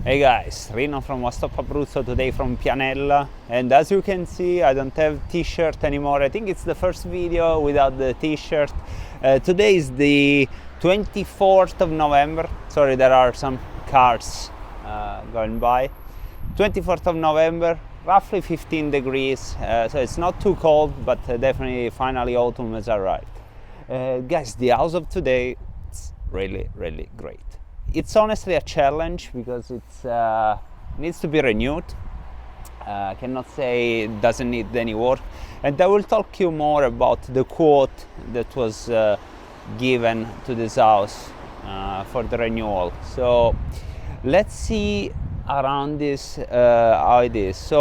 Hey guys, Rino from What's Up Abruzzo, today from Pianella, and as you can see I don't have t-shirt anymore. I think it's the first video without the t-shirt. Today is the 24th of November. Sorry, there are some cars going by. 24th of November, roughly 15 degrees, so it's not too cold, but definitely finally autumn has arrived. Guys, the house of today is really great. It's honestly a challenge because it needs to be renewed. I cannot say it doesn't need any work, and I will talk you more about the quote that was given to this house for the renewal. So let's see around this how it is. So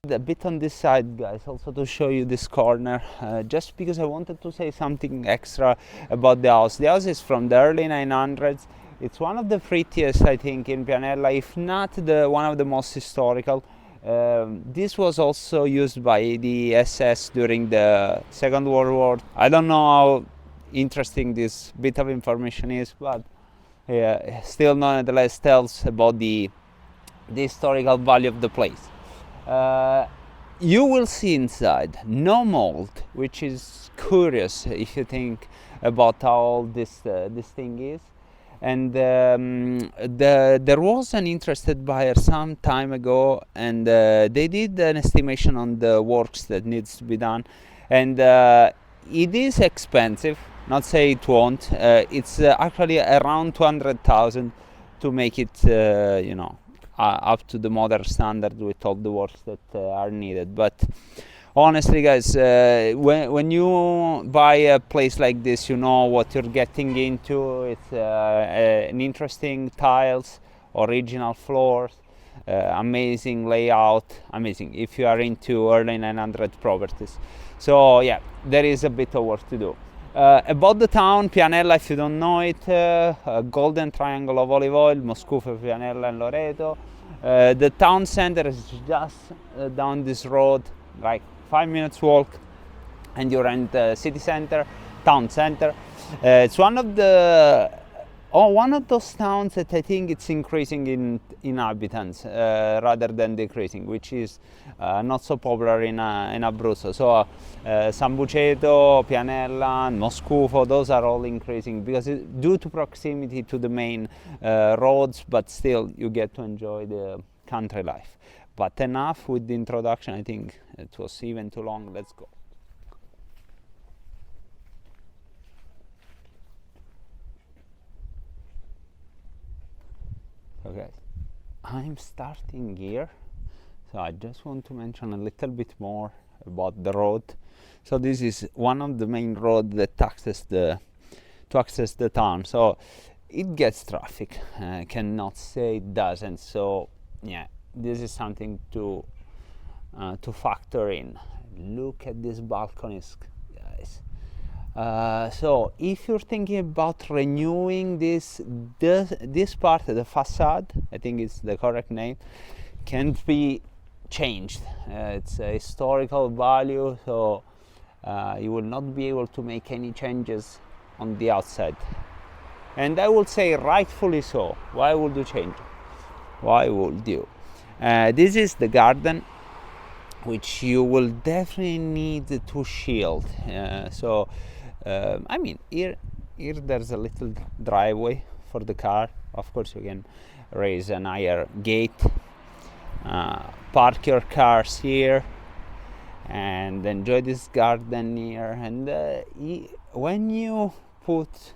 a bit on this side, guys, also to show you this corner, just because I wanted to say something extra about the house. The house is from the early 900s. It's one of the prettiest, I think, in Pianella, if not one of the most historical. This was also used by the SS during the Second World War. I don't know how interesting this bit of information is, but still nonetheless tells about the historical value of the place. You will see inside no mold, which is curious if you think about how old this thing is. And there was an interested buyer some time ago, and they did an estimation on the works that needs to be done, and it is expensive. Not say it won't. It's actually around 200,000 to make it, up to the modern standard with all the works that are needed. But honestly, guys, when you buy a place like this, you know what you're getting into. It's an interesting tiles, original floors, amazing layout, amazing if you are into early 900 properties. So yeah, there is a bit of work to do. About the town, Pianella, if you don't know it, a golden triangle of olive oil, Moscow, Pianella and Loreto. The town center is just down this road, like 5 minutes walk, and you're in the city center, town center. It's one of those towns that I think it's increasing in inhabitants rather than decreasing, which is not so popular in Abruzzo. So 𝐦𝐨𝐵𝐶, Pianella, Moscow, those are all increasing because due to proximity to the main roads, but still you get to enjoy the country life. But enough with the introduction. I think it was even too long. Let's go. Okay, I'm starting here, so I just want to mention a little bit more about the road. So this is one of the main roads that access the town. So it gets traffic. Cannot say it doesn't. So yeah, this is something to factor in. Look at these balconies, guys. So if you're thinking about renewing this part of the facade, I think it's the correct name, can't be changed. It's a historical value, so you will not be able to make any changes on the outside, and I would say rightfully so. Why would you change it? Why would you? This is the garden, which you will definitely need to shield. I mean, here there's a little driveway for the car. Of course, you can raise an higher gate, park your cars here, and enjoy this garden here. And when you put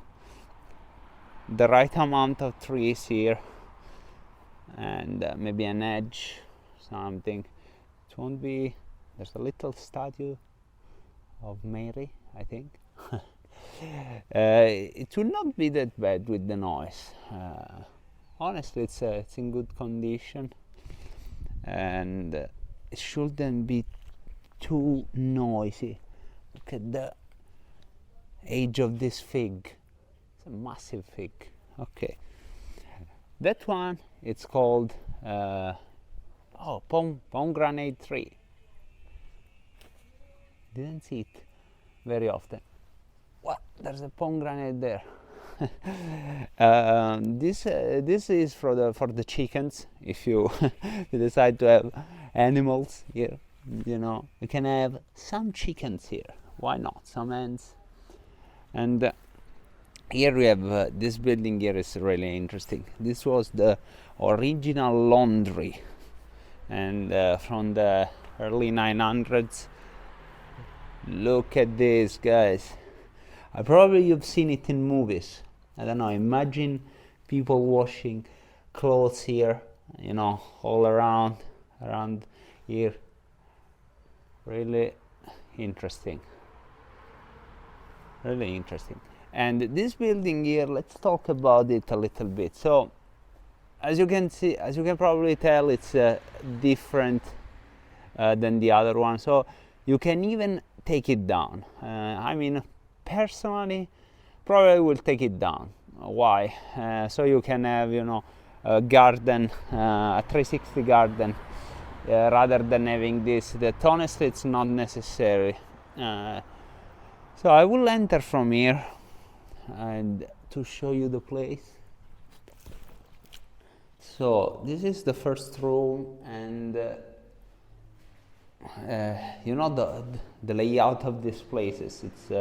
the right amount of trees here, and maybe an edge, something, it won't be. There's a little statue of Mary, I think. It will not be that bad with the noise. Honestly, it's in good condition, and it shouldn't be too noisy. Look at the age of this fig. It's a massive fig. Okay, that one, it's called pomegranate tree. Didn't see it very often. What? There's a pomegranate there. This is for the chickens. If you you decide to have animals here, you know, you can have some chickens here. Why not? Some hens. And here we have this building here is really interesting. This was the original laundry, and from the early 900s. Look at this, guys. Probably you've seen it in movies. I don't know, imagine people washing clothes here, you know, all around here. Really interesting. Really interesting. And this building here, let's talk about it a little bit. So, as you can see, as you can probably tell, it's different than the other one. So, you can even take it down. I mean, personally, probably will take it down. Why? So you can have, you know, a garden, a 360 garden, rather than having this. That honestly, it's not necessary. So I will enter from here, and to show you the place. So this is the first room, and you know the layout of these places. It's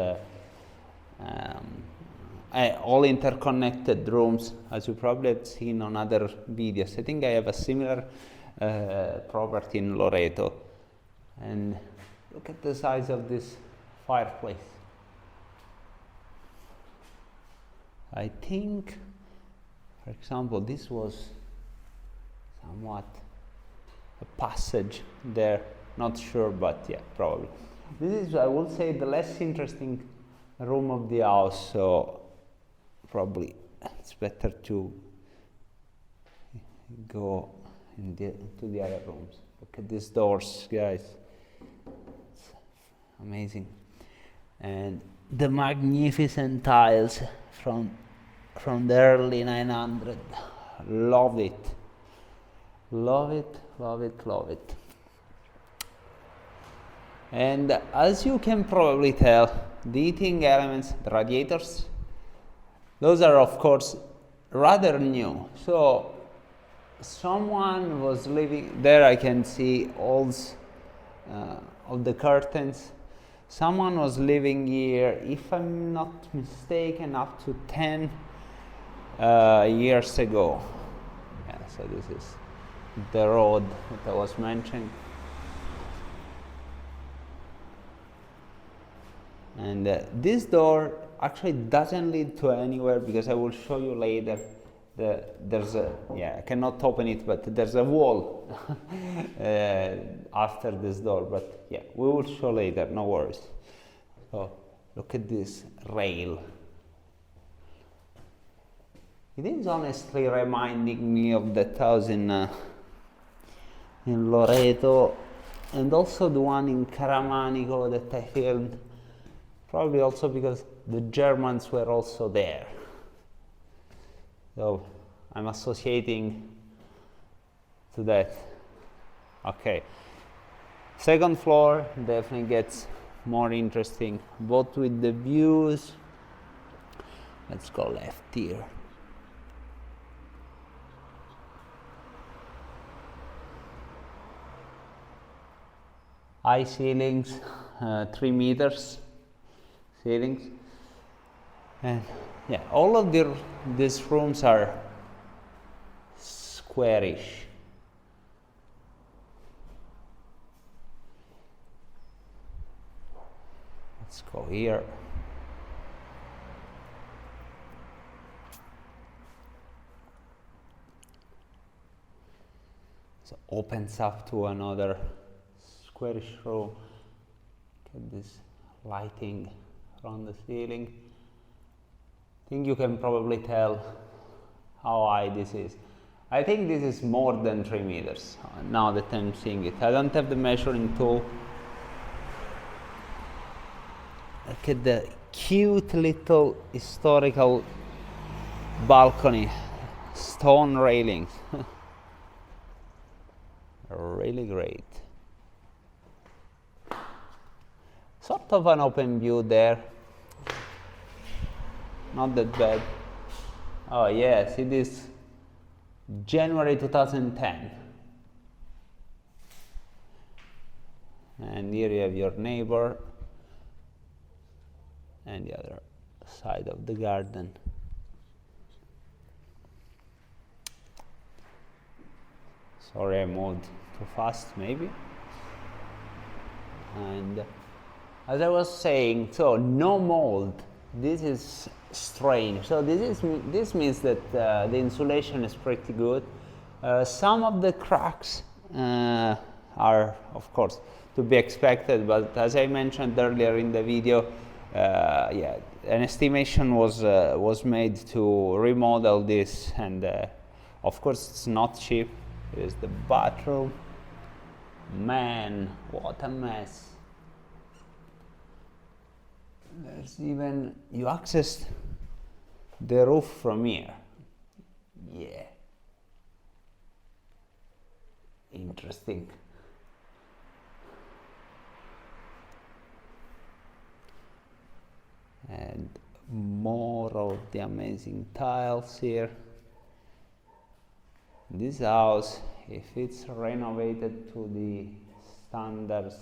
all interconnected rooms, as you probably have seen on other videos. I think I have a similar property in Loreto. And look at the size of this fireplace. I think, for example, this was somewhat a passage there. Not sure, but yeah, probably. This is, I would say, the less interesting room of the house, so probably it's better to go to the other rooms. Look at these doors, guys. It's amazing. And the magnificent tiles from the early 900. Love it. Love it, love it, love it. And as you can probably tell, the heating elements, the radiators, those are of course rather new. So someone was living there. I can see all of the curtains. Someone was living here, if I'm not mistaken, up to 10 years ago. Yeah, so this is the road that I was mentioning. And this door actually doesn't lead to anywhere, because I will show you later. There's a, yeah, I cannot open it, but there's a wall after this door. But yeah, we will show later, no worries. So look at this rail. It is honestly reminding me of that house in Loreto, and also the one in Caramanico that I filmed. Probably also because the Germans were also there. So I'm associating to that. Okay. Second floor definitely gets more interesting, both with the views. Let's go left here. High ceilings, 3 meters. Ceilings, and yeah, all of these rooms are squarish. Let's go here. So opens up to another squarish room. Look at this lighting on the ceiling. I think you can probably tell how high this is. I think this is more than 3 meters now that I'm seeing it. I don't have the measuring tool. Look at the cute little historical balcony, stone railings. Really great. Sort of an open view there. Not that bad. Oh yes, it is January 2010. And here you have your neighbor and the other side of the garden. Sorry, I moved too fast maybe. And as I was saying, so no mold. This is strange. So this means that the insulation is pretty good. Some of the cracks are, of course, to be expected, but as I mentioned earlier in the video, yeah, an estimation was made to remodel this, and of course it's not cheap. Here's the bathroom. Man, what a mess. There's even, you access the roof from here. Yeah. Interesting. And more of the amazing tiles here. This house, if it's renovated to the standards,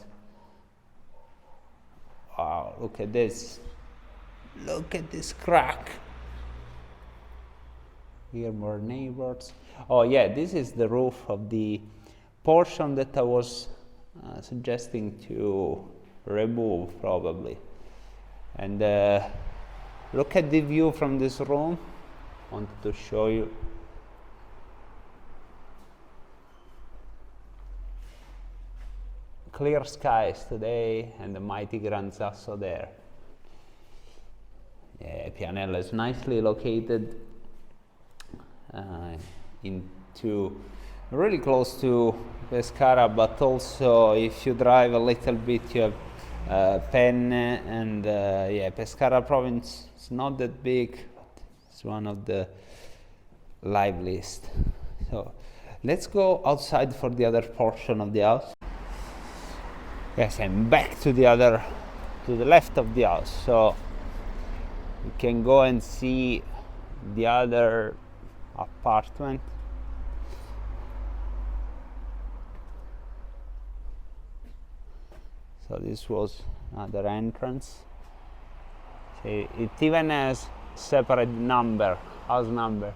wow, look at this. Look at this crack. Here more neighbors. Oh yeah, this is the roof of the portion that I was suggesting to remove probably. And look at the view from this room. I wanted to show you. Clear skies today and the mighty Gran Sasso there. Yeah, Pianella is nicely located into really close to Pescara, but also if you drive a little bit you have Penne, and yeah, Pescara province is not that big, but it's one of the liveliest. So let's go outside for the other portion of the house. Yes, I'm back to the left of the house, so you can go and see the other apartment. So this was another entrance. See, it even has separate number, house number.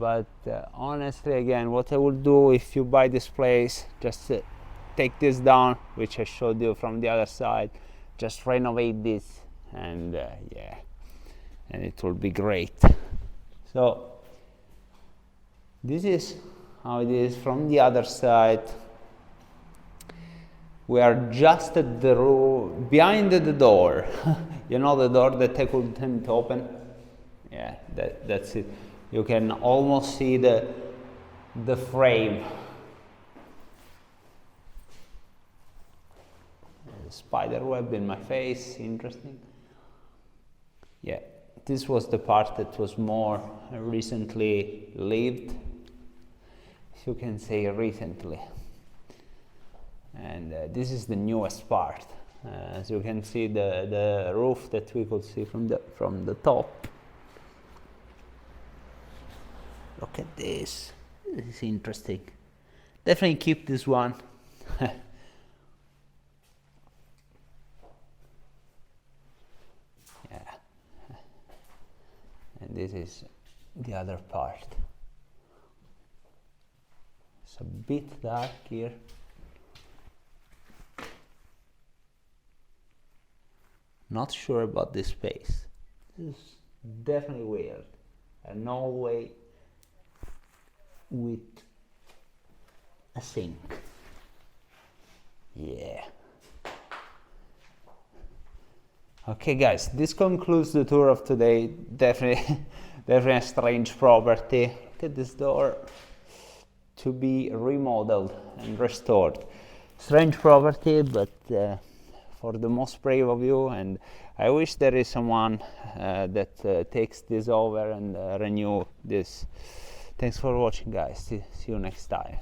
But honestly, again, what I would do if you buy this place, just take this down, which I showed you from the other side, just renovate this, and yeah, and it will be great. So this is how it is from the other side. We are just at the room behind the door. You know, the door that I couldn't open? Yeah, that's it. You can almost see the frame. Spider web in my face, interesting. Yeah, this was the part that was more recently lived, if you can say recently. And this is the newest part. As you can see, the roof that we could see from the top. Look at this. This is interesting. Definitely keep this one. And this is the other part. It's a bit dark here. Not sure about this space. This is definitely weird. And no way with a sink. Yeah. Okay guys, this concludes the tour of today. Definitely a strange property. Look at this door, to be remodeled and restored. Strange property, but for the most brave of you, and I wish there is someone that takes this over and renew this. Thanks for watching guys. See you next time.